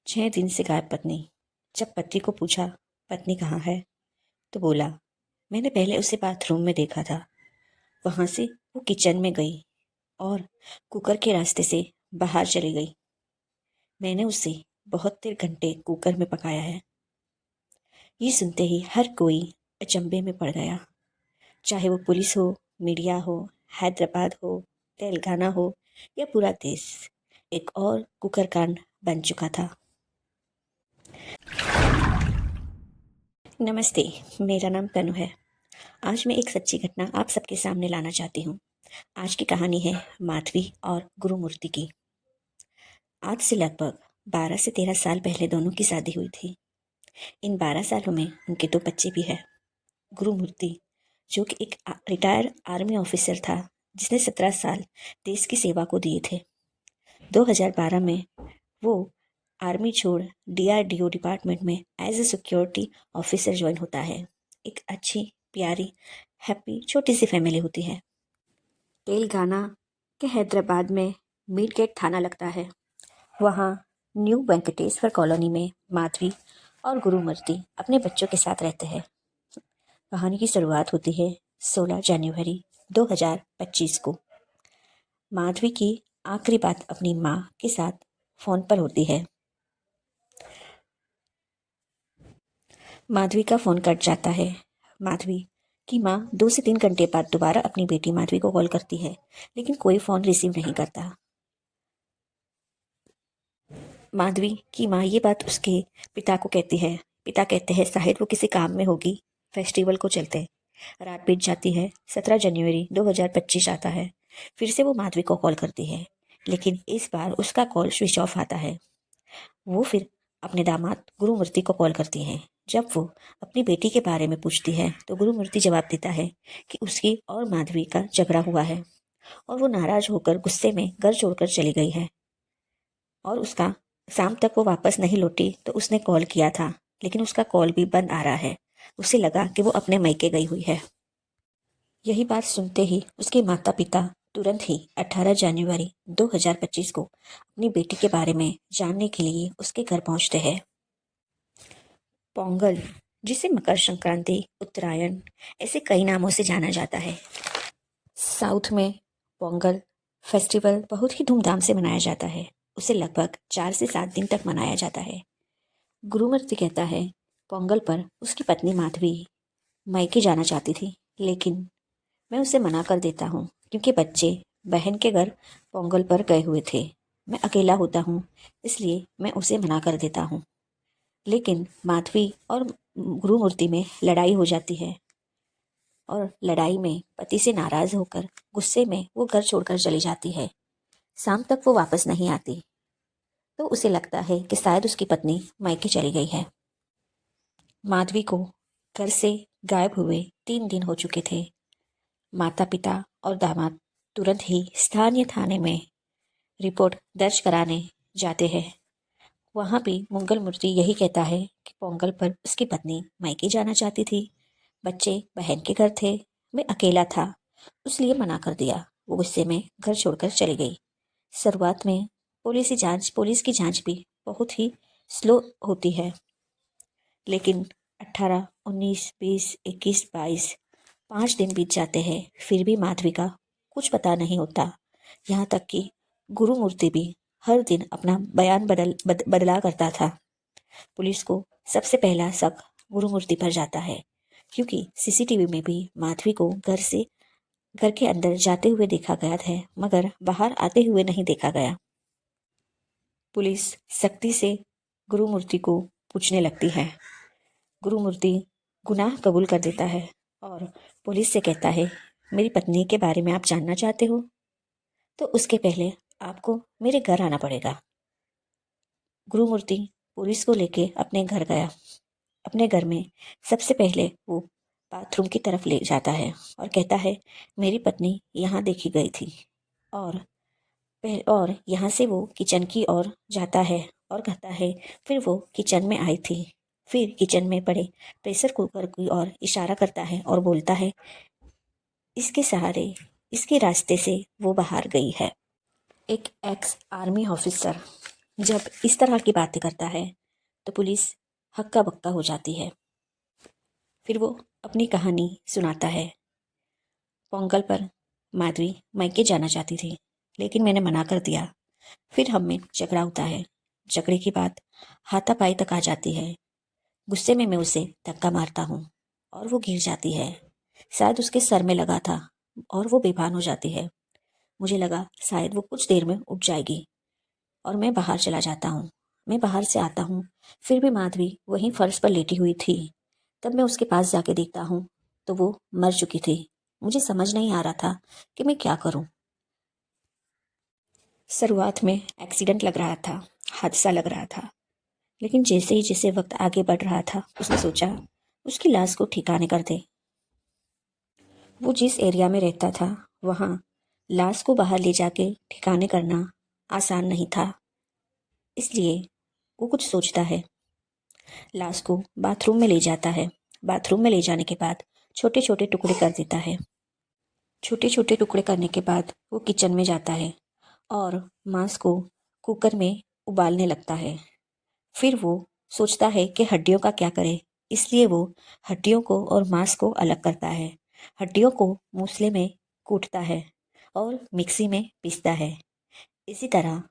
6 दिन से गायब पत्नी। जब पति को पूछा पत्नी कहाँ है, तो बोला मैंने पहले उसे बाथरूम में देखा था। वहां से वो किचन में गई और कुकर के रास्ते से बाहर चली गई। मैंने उसे बहुत देर घंटे कुकर में पकाया है। ये सुनते ही हर कोई अचंभे में पड़ गया, चाहे वो पुलिस हो, मीडिया हो, हैदराबाद हो, तेलंगाना हो या पूरा देश। एक और कुकर कांड बन चुका था। नमस्ते, मेरा नाम तनु है। आज मैं एक सच्ची घटना आप सबके सामने लाना चाहती हूँ। आज की कहानी है माधवी और गुरुमूर्ति की। आज से लगभग 12 से 13 साल पहले दोनों की शादी हुई थी। इन 12 सालों में उनके 2 बच्चे भी हैं। गुरुमूर्ति, जो कि एक रिटायर्ड आर्मी ऑफिसर था, जिसने 17 साल देश की सेवा को दिए थे। 2012 में वो आर्मी छोड़ DRDO डिपार्टमेंट में as a security officer join होता है। एक अच्छी, प्यारी, हैप्पी छोटी सी फैमिली होती है। तेलंगाना के हैदराबाद में मीट गेट थाना लगता है। वहाँ न्यू वेंकटेश्वर कॉलोनी में माधवी और गुरुमूर्ति अपने बच्चों के साथ रहते हैं। कहानी की शुरुआत होती है 16 जनवरी 2025 को। माधवी की आखिरी बात अपनी माँ के साथ फ़ोन पर होती है। माधवी का फ़ोन कट जाता है। माधवी की माँ 2 से 3 घंटे बाद दोबारा अपनी बेटी माधवी को कॉल करती है, लेकिन कोई फ़ोन रिसीव नहीं करता। माधवी की माँ ये बात उसके पिता को कहती है। पिता कहते हैं शायद वो किसी काम में होगी, फेस्टिवल को चलते। रात बीत जाती है। 17 जनवरी 2025 आता है। फिर से वो माधवी को कॉल करती है, लेकिन इस बार उसका कॉल स्विच ऑफ आता है। वो फिर अपने दामाद गुरुमूर्ति को कॉल करती हैं। जब वो अपनी बेटी के बारे में पूछती है तो गुरुमूर्ति जवाब देता है कि उसकी और माधवी का झगड़ा हुआ है और वो नाराज होकर गुस्से में घर छोड़कर चली गई है और उसका शाम तक वो वापस नहीं लौटी। तो उसने कॉल किया था, लेकिन उसका कॉल भी बंद आ रहा है। उसे लगा कि वो अपने मायके गई हुई है। यही बात सुनते ही उसके माता पिता तुरंत ही 18 जनवरी 2025 को अपनी बेटी के बारे में जानने के लिए उसके घर पहुंचते हैं। पोंगल, जिसे मकर संक्रांति, उत्तरायण ऐसे कई नामों से जाना जाता है। साउथ में पोंगल फेस्टिवल बहुत ही धूमधाम से मनाया जाता है। उसे लगभग 4 से 7 दिन तक मनाया जाता है। गुरुमूर्ति कहता है पोंगल पर उसकी पत्नी माधवी मायके जाना चाहती थी, लेकिन मैं उसे मना कर देता हूँ क्योंकि बच्चे बहन के घर पोंगल पर गए हुए थे। मैं अकेला होता हूँ, इसलिए मैं उसे मना कर देता हूँ। लेकिन माधवी और गुरुमूर्ति में लड़ाई हो जाती है और लड़ाई में पति से नाराज होकर गुस्से में वो घर छोड़कर चली जाती है। शाम तक वो वापस नहीं आती, तो उसे लगता है कि शायद उसकी पत्नी मायके चली गई है। माधवी को घर से गायब हुए 3 दिन हो चुके थे। माता पिता और दामाद तुरंत ही स्थानीय थाने में रिपोर्ट दर्ज कराने जाते हैं। वहाँ भी मंगल मूर्ति यही कहता है कि पोंगल पर उसकी पत्नी मायके जाना चाहती थी, बच्चे बहन के घर थे, मैं अकेला था, इसलिए मना कर दिया। वो गुस्से में घर छोड़कर चली गई। शुरुआत में पुलिस की जांच भी बहुत ही स्लो होती है, लेकिन 18, 19, 20, 21, 22 5 दिन बीत जाते हैं, फिर भी माधवी का कुछ पता नहीं होता। यहाँ तक कि गुरुमूर्ति भी हर दिन अपना बयान बदला करता था। पुलिस को सबसे पहला शक गुरुमूर्ति पर जाता है, क्योंकि CCTV में भी माधवी को घर के अंदर जाते हुए देखा गया है, मगर बाहर आते हुए नहीं देखा गया। पुलिस सख्ती से गुरुमूर्ति को पूछने लगती है। गुरुमूर्ति गुनाह कबूल कर देता है और पुलिस से कहता है मेरी पत्नी के बारे में आप जानना चाहते हो, तो उसके पहले आपको मेरे घर आना पड़ेगा। गुरुमूर्ति पुलिस को लेके अपने घर गया। अपने घर में सबसे पहले वो बाथरूम की तरफ ले जाता है और कहता है मेरी पत्नी यहाँ देखी गई थी। और यहाँ से वो किचन की ओर जाता है और कहता है फिर वो किचन में आई थी। फिर किचन में पड़े प्रेशर कुकर की ओर इशारा करता है और बोलता है इसके सहारे, इसके रास्ते से वो बाहर गई है। एक एक्स आर्मी ऑफिसर जब इस तरह की बातें करता है तो पुलिस हक्का बक्का हो जाती है। फिर वो अपनी कहानी सुनाता है। पोंगल पर माधवी मायके जाना चाहती थी, लेकिन मैंने मना कर दिया। फिर हम में झगड़ा होता है। झगड़े की बात हाथापाई तक आ जाती है। गुस्से में मैं उसे धक्का मारता हूँ और वो गिर जाती है। शायद उसके सर में लगा था और वो बेभान हो जाती है। मुझे लगा शायद वो कुछ देर में उठ जाएगी और मैं बाहर चला जाता हूँ। मैं बाहर से आता हूँ, फिर भी माधवी वहीं फर्श पर लेटी हुई थी। तब मैं उसके पास जाके देखता हूँ तो वो मर चुकी थी। मुझे समझ नहीं आ रहा था कि मैं क्या करूँ। शुरुआत में एक्सीडेंट लग रहा था, हादसा लग रहा था, लेकिन जैसे वक्त आगे बढ़ रहा था उसने सोचा उसकी लाश को ठिकाने कर दे। वो जिस एरिया में रहता था वहाँ लाश को बाहर ले जाके ठिकाने करना आसान नहीं था। इसलिए वो कुछ सोचता है। लाश को बाथरूम में ले जाता है। बाथरूम में ले जाने के बाद छोटे छोटे टुकड़े कर देता है। छोटे छोटे टुकड़े करने के बाद वो किचन में जाता है और मांस को कुकर में उबालने लगता है। फिर वो सोचता है कि हड्डियों का क्या करे, इसलिए वो हड्डियों को और मांस को अलग करता है। हड्डियों को मूसले में कूटता है और मिक्सी में पीसता है। इसी तरह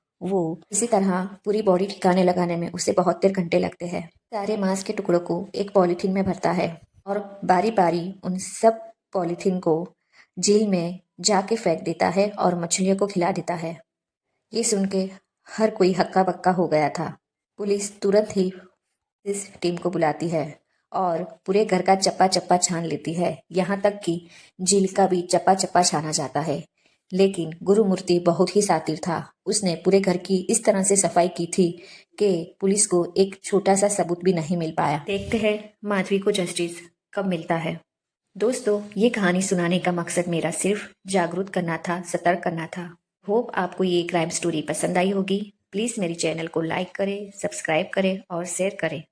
पूरी बॉडी ठिकाने लगाने में उसे बहुत देर घंटे लगते हैं। सारे मांस के टुकड़ों को एक पॉलीथीन में भरता है और बारी बारी उन सब पॉलीथीन को झील में जाके फेंक देता है और मछलियों को खिला देता है। ये सुन के हर कोई हक्का बक्का हो गया था। पुलिस तुरंत ही इस टीम को बुलाती है और पूरे घर का चप्पा चप्पा छान लेती है। यहाँ तक कि झील का भी चप्पा चप्पा छाना जाता है। लेकिन गुरुमूर्ति बहुत ही शातिर था। उसने पूरे घर की इस तरह से सफाई की थी कि पुलिस को एक छोटा सा सबूत भी नहीं मिल पाया। देखते हैं माधवी को जस्टिस कब मिलता है। दोस्तों, ये कहानी सुनाने का मकसद मेरा सिर्फ जागरूक करना था, सतर्क करना था। होप आपको ये क्राइम स्टोरी पसंद आई होगी। प्लीज़ मेरी चैनल को लाइक करें, सब्सक्राइब करें और शेयर करें।